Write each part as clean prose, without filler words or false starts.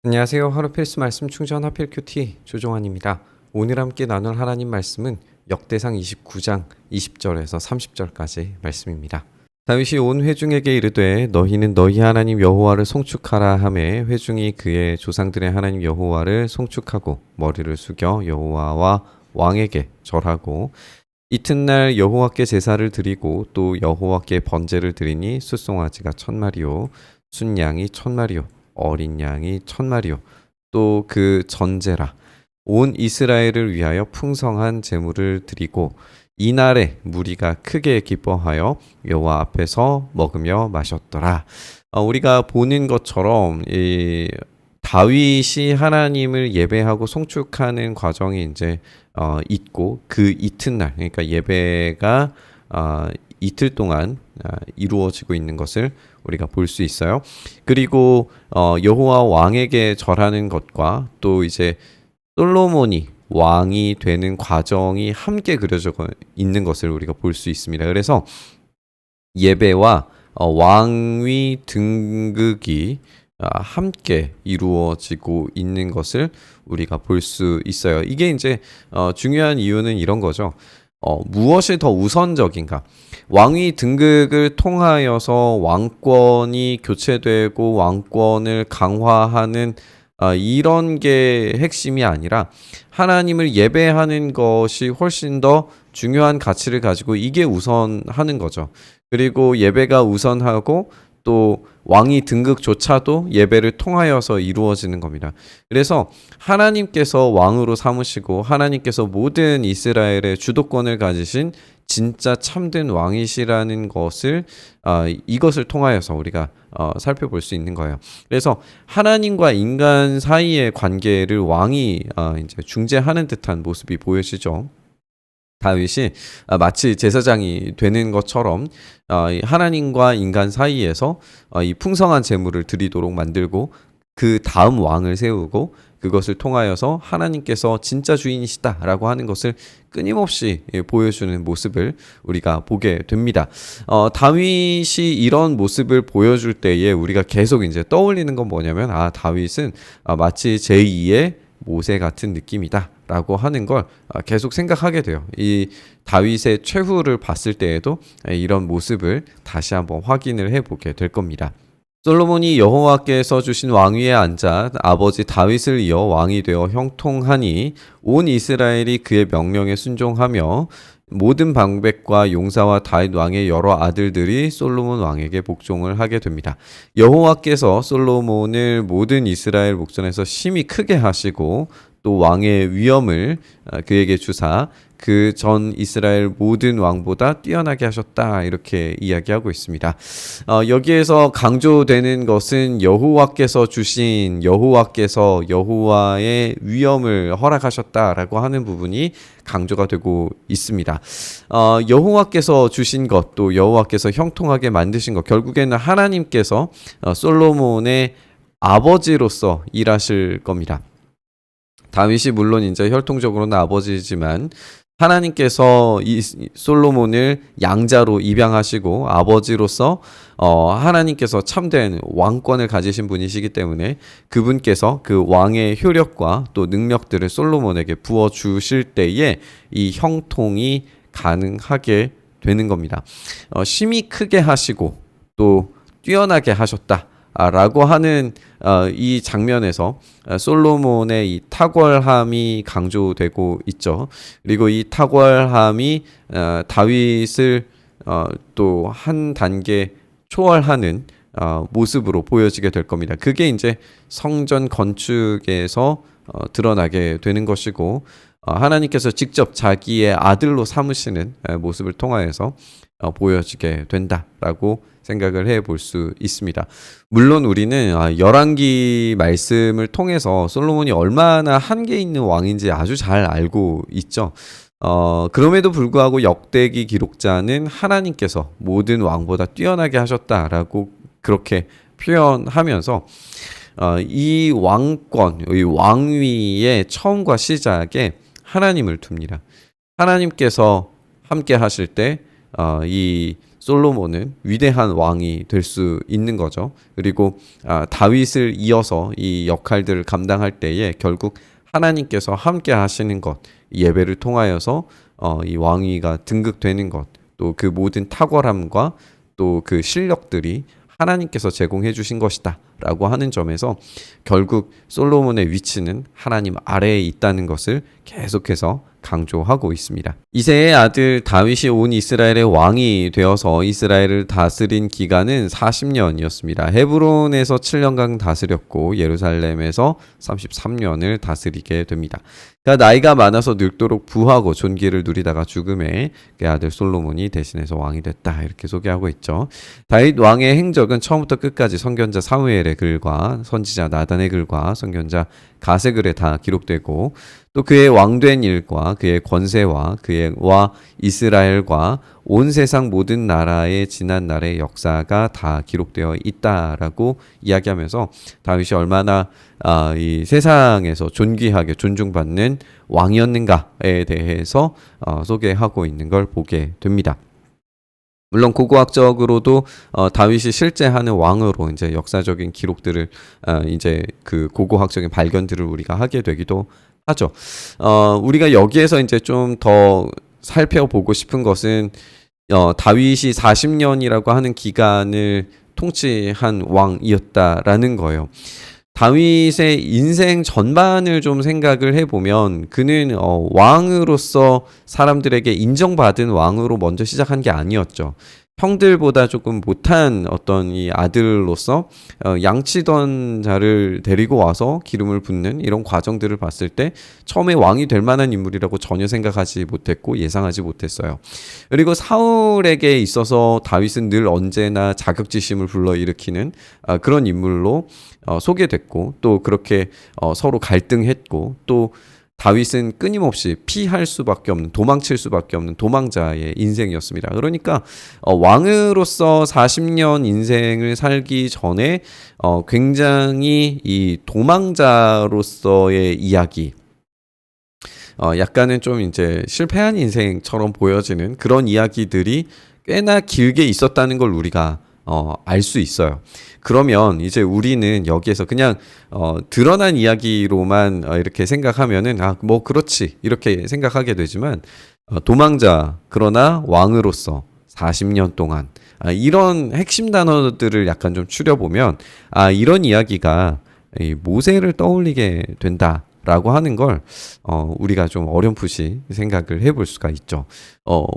안녕하세요. 하루 필수 말씀 충전 하필 큐티 조종환입니다. 오늘 함께 나눌 하나님 말씀은 역대상 29장 20절에서 30절까지 말씀입니다. 다윗이 온 회중에게 이르되 너희는 너희 하나님 여호와를 송축하라 하매 회중이 그의 조상들의 하나님 여호와를 송축하고 머리를 숙여 여호와와 왕에게 절하고 이튿날 여호와께 제사를 드리고 또 여호와께 번제를 드리니 숫송아지가 1000마리요 순양이 1000마리요 어린 양이 1000마리요 또 그 전제라 온 이스라엘을 위하여 풍성한 제물을 드리고 이날에 무리가 크게 기뻐하여 여호와 앞에서 먹으며 마셨더라. 우리가 보는 것처럼 이 다윗이 하나님을 예배하고 송축하는 과정이 이제 있고 그 이튿날 그러니까 예배가 이틀 동안 이루어지고 있는 것을 우리가 볼 수 있어요. 그리고 여호와 왕에게 절하는 것과 또 이제 솔로몬이 왕이 되는 과정이 함께 그려져 있는 것을 우리가 볼 수 있습니다. 그래서 예배와 왕위 등극이 함께 이루어지고 있는 것을 우리가 볼 수 있어요. 이게 이제 중요한 이유는 이런 거죠. 무엇이 더 우선적인가? 왕위 등극을 통하여서 왕권이 교체되고 왕권을 강화하는 이런 게 핵심이 아니라 하나님을 예배하는 것이 훨씬 더 중요한 가치를 가지고 이게 우선하는 거죠. 그리고 예배가 우선하고 또 왕위 등극조차도 예배를 통하여서 이루어지는 겁니다. 그래서 하나님께서 왕으로 삼으시고 하나님께서 모든 이스라엘의 주도권을 가지신 진짜 참된 왕이시라는 것을 이것을 통하여서 우리가 살펴볼 수 있는 거예요. 그래서 하나님과 인간 사이의 관계를 왕이 이제 중재하는 듯한 모습이 보여지죠. 다윗이 마치 제사장이 되는 것처럼 하나님과 인간 사이에서 이 풍성한 제물을 드리도록 만들고 그 다음 왕을 세우고 그것을 통하여서 하나님께서 진짜 주인이시다라고 하는 것을 끊임없이 보여주는 모습을 우리가 보게 됩니다. 다윗이 이런 모습을 보여줄 때에 우리가 계속 이제 떠올리는 건 뭐냐면 다윗은 마치 제2의 모세 같은 느낌이다 라고 하는 걸 계속 생각하게 돼요. 이 다윗의 최후를 봤을 때에도 이런 모습을 다시 한번 확인을 해보게 될 겁니다. 솔로몬이 여호와께서 주신 왕위에 앉아 아버지 다윗을 이어 왕이 되어 형통하니 온 이스라엘이 그의 명령에 순종하며 모든 방백과 용사와 다윗 왕의 여러 아들들이 솔로몬 왕에게 복종을 하게 됩니다. 여호와께서 솔로몬을 모든 이스라엘 목전에서 심히 크게 하시고 또 왕의 위엄을 그에게 주사 그 전 이스라엘 모든 왕보다 뛰어나게 하셨다 이렇게 이야기하고 있습니다. 여기에서 강조되는 것은 여호와께서 주신 여호와의 위엄을 허락하셨다라고 하는 부분이 강조가 되고 있습니다. 여호와께서 주신 것 또 여호와께서 형통하게 만드신 것 결국에는 하나님께서 솔로몬의 아버지로서 일하실 겁니다. 다윗이 물론 이제 혈통적으로는 아버지지만 하나님께서 이 솔로몬을 양자로 입양하시고 아버지로서 하나님께서 참된 왕권을 가지신 분이시기 때문에 그분께서 그 왕의 효력과 또 능력들을 솔로몬에게 부어 주실 때에 이 형통이 가능하게 되는 겁니다. 심히 크게 하시고 또 뛰어나게 하셨다. 라고 하는 이 장면에서 솔로몬의 이 탁월함이 강조되고 있죠. 그리고 이 탁월함이 다윗을 또 한 단계 초월하는 모습으로 보여지게 될 겁니다. 그게 이제 성전 건축에서 드러나게 되는 것이고 하나님께서 직접 자기의 아들로 삼으시는 모습을 통하여서 보여지게 된다라고 생각을 해볼 수 있습니다. 물론 우리는 열왕기 말씀을 통해서 솔로몬이 얼마나 한계 있는 왕인지 아주 잘 알고 있죠. 그럼에도 불구하고 역대기 기록자는 하나님께서 모든 왕보다 뛰어나게 하셨다라고 그렇게 표현하면서 이 왕권, 이 왕위의 처음과 시작에 하나님을 둡니다. 하나님께서 함께 하실 때 이 솔로몬은 위대한 왕이 될 수 있는 거죠. 그리고 다윗을 이어서 이 역할들을 감당할 때에 결국 하나님께서 함께 하시는 것, 예배를 통하여서 이 왕위가 등극되는 것, 또 그 모든 탁월함과 또 그 실력들이 하나님께서 제공해 주신 것이다 라고 하는 점에서 결국 솔로몬의 위치는 하나님 아래에 있다는 것을 계속해서 강조하고 있습니다. 이새의 아들 다윗이 온 이스라엘의 왕이 되어서 이스라엘을 다스린 기간은 40년이었습니다. 헤브론에서 7년간 다스렸고 예루살렘에서 33년을 다스리게 됩니다. 그러니까 나이가 많아서 늙도록 부하고 존귀를 누리다가 죽음에 그 아들 솔로몬이 대신해서 왕이 됐다 이렇게 소개하고 있죠. 다윗 왕의 행적은 처음부터 끝까지 선견자 사무엘의 글과 선지자 나단의 글과 선견자 가세 글에 다 기록되고 또 그의 왕된 일과 그의 권세와 그와 이스라엘과 온 세상 모든 나라의 지난 날의 역사가 다 기록되어 있다라고 이야기하면서 다윗이 얼마나 이 세상에서 존귀하게 존중받는 왕이었는가에 대해서 소개하고 있는 걸 보게 됩니다. 물론 고고학적으로도 다윗이 실제 하는 왕으로 이제 역사적인 기록들을 이제 그 고고학적인 발견들을 우리가 하게 되기도 하죠. 우리가 여기에서 이제 좀 더 살펴보고 싶은 것은 다윗이 40년이라고 하는 기간을 통치한 왕이었다라는 거예요. 다윗의 인생 전반을 좀 생각을 해보면 그는 왕으로서 사람들에게 인정받은 왕으로 먼저 시작한 게 아니었죠. 형들보다 조금 못한 어떤 이 아들로서 양치던 자를 데리고 와서 기름을 붓는 이런 과정들을 봤을 때 처음에 왕이 될 만한 인물이라고 전혀 생각하지 못했고 예상하지 못했어요. 그리고 사울에게 있어서 다윗은 늘 언제나 자격지심을 불러일으키는 그런 인물로 소개됐고 또 그렇게 서로 갈등했고 또 다윗은 끊임없이 피할 수밖에 없는 도망칠 수밖에 없는 도망자의 인생이었습니다. 그러니까 왕으로서 40년 인생을 살기 전에 굉장히 이 도망자로서의 이야기 약간은 좀 이제 실패한 인생처럼 보여지는 그런 이야기들이 꽤나 길게 있었다는 걸 우리가 알 수 있어요. 그러면 이제 우리는 여기에서 그냥 드러난 이야기로만 이렇게 생각하면은 뭐 그렇지 이렇게 생각하게 되지만 도망자 그러나 왕으로서 40년 동안 이런 핵심 단어들을 약간 좀 추려보면 이런 이야기가 이 모세를 떠올리게 된다. 라고 하는 걸 우리가 좀 어렴풋이 생각을 해볼 수가 있죠.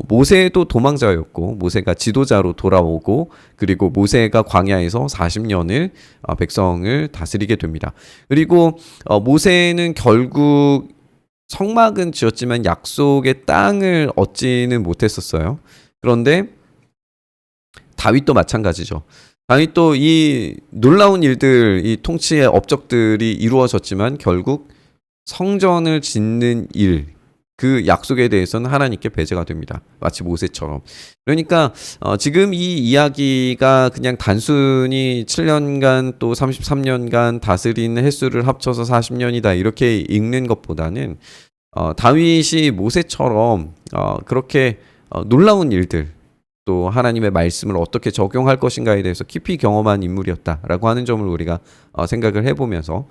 모세도 도망자였고 모세가 지도자로 돌아오고 그리고 모세가 광야에서 40년을 백성을 다스리게 됩니다. 그리고 모세는 결국 성막은 지었지만 약속의 땅을 얻지는 못했었어요. 그런데 다윗도 마찬가지죠. 다윗도 이 놀라운 일들, 이 통치의 업적들이 이루어졌지만 결국 성전을 짓는 일, 그 약속에 대해서는 하나님께 배제가 됩니다. 마치 모세처럼. 그러니까 지금 이 이야기가 그냥 단순히 7년간 또 33년간 다스린 횟수를 합쳐서 40년이다 이렇게 읽는 것보다는 다윗이 모세처럼 그렇게 놀라운 일들 또 하나님의 말씀을 어떻게 적용할 것인가에 대해서 깊이 경험한 인물이었다라고 하는 점을 우리가 생각을 해보면서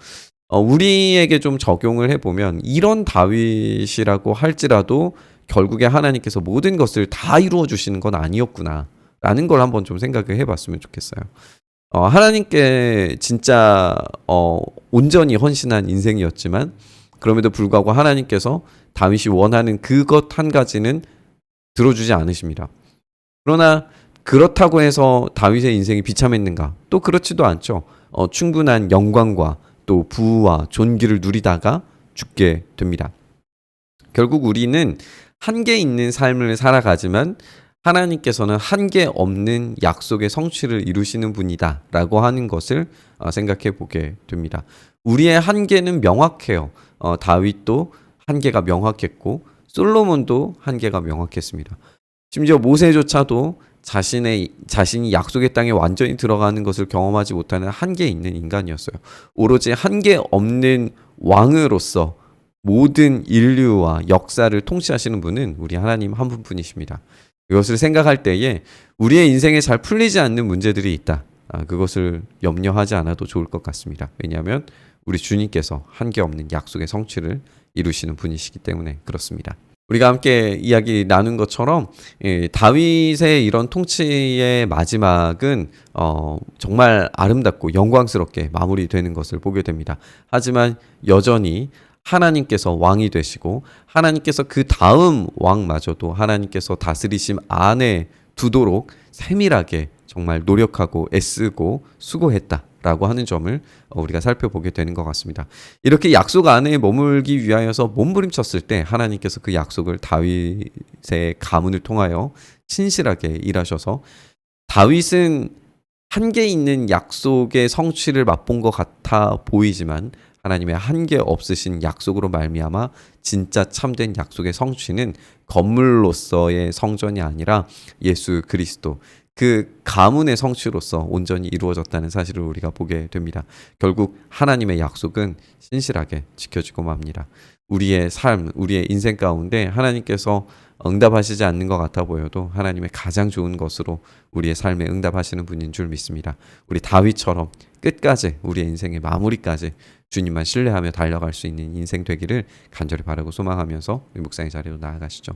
우리에게 좀 적용을 해보면 이런 다윗이라고 할지라도 결국에 하나님께서 모든 것을 다 이루어 주시는 건 아니었구나 라는 걸 한번 좀 생각을 해봤으면 좋겠어요. 하나님께 진짜 온전히 헌신한 인생이었지만 그럼에도 불구하고 하나님께서 다윗이 원하는 그것 한 가지는 들어주지 않으십니다. 그러나 그렇다고 해서 다윗의 인생이 비참했는가? 또 그렇지도 않죠. 충분한 영광과 또 부와 존귀를 누리다가 죽게 됩니다. 결국 우리는 한계 있는 삶을 살아가지만 하나님께서는 한계 없는 약속의 성취를 이루시는 분이다 라고 하는 것을 생각해 보게 됩니다. 우리의 한계는 명확해요. 다윗도 한계가 명확했고 솔로몬도 한계가 명확했습니다. 심지어 모세조차도 자신이 약속의 땅에 완전히 들어가는 것을 경험하지 못하는 한계 있는 인간이었어요. 오로지 한계 없는 왕으로서 모든 인류와 역사를 통치하시는 분은 우리 하나님 한 분뿐이십니다. 이것을 생각할 때에 우리의 인생에 잘 풀리지 않는 문제들이 있다. 그것을 염려하지 않아도 좋을 것 같습니다. 왜냐하면 우리 주님께서 한계없는 약속의 성취를 이루시는 분이시기 때문에 그렇습니다. 우리가 함께 이야기 나눈 것처럼 다윗의 이런 통치의 마지막은 정말 아름답고 영광스럽게 마무리되는 것을 보게 됩니다. 하지만 여전히 하나님께서 왕이 되시고 하나님께서 그 다음 왕마저도 하나님께서 다스리심 안에 두도록 세밀하게 정말 노력하고 애쓰고 수고했다라고 하는 점을 우리가 살펴보게 되는 것 같습니다. 이렇게 약속 안에 머물기 위하여서 몸부림쳤을 때 하나님께서 그 약속을 다윗의 가문을 통하여 신실하게 일하셔서 다윗은 한계 있는 약속의 성취를 맛본 것 같아 보이지만 하나님의 한계 없으신 약속으로 말미암아 진짜 참된 약속의 성취는 건물로서의 성전이 아니라 예수 그리스도 그 가문의 성취로서 온전히 이루어졌다는 사실을 우리가 보게 됩니다. 결국 하나님의 약속은 신실하게 지켜지고 맙니다. 우리의 삶, 우리의 인생 가운데 하나님께서 응답하시지 않는 것 같아 보여도 하나님의 가장 좋은 것으로 우리의 삶에 응답하시는 분인 줄 믿습니다. 우리 다윗처럼 끝까지 우리의 인생의 마무리까지 주님만 신뢰하며 달려갈 수 있는 인생 되기를 간절히 바라고 소망하면서 묵상의 자리로 나아가시죠.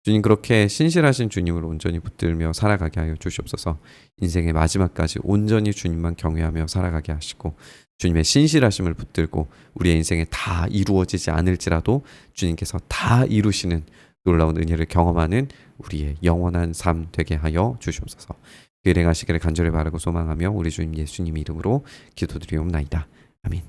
주님, 그렇게 신실하신 주님을 온전히 붙들며 살아가게 하여 주시옵소서. 인생의 마지막까지 온전히 주님만 경외하며 살아가게 하시고 주님의 신실하심을 붙들고 우리의 인생에 다 이루어지지 않을지라도 주님께서 다 이루시는 놀라운 은혜를 경험하는 우리의 영원한 삶 되게 하여 주시옵소서. 그 일행하시기를 간절히 바라고 소망하며 우리 주님 예수님 이름으로 기도드리옵나이다. 아멘.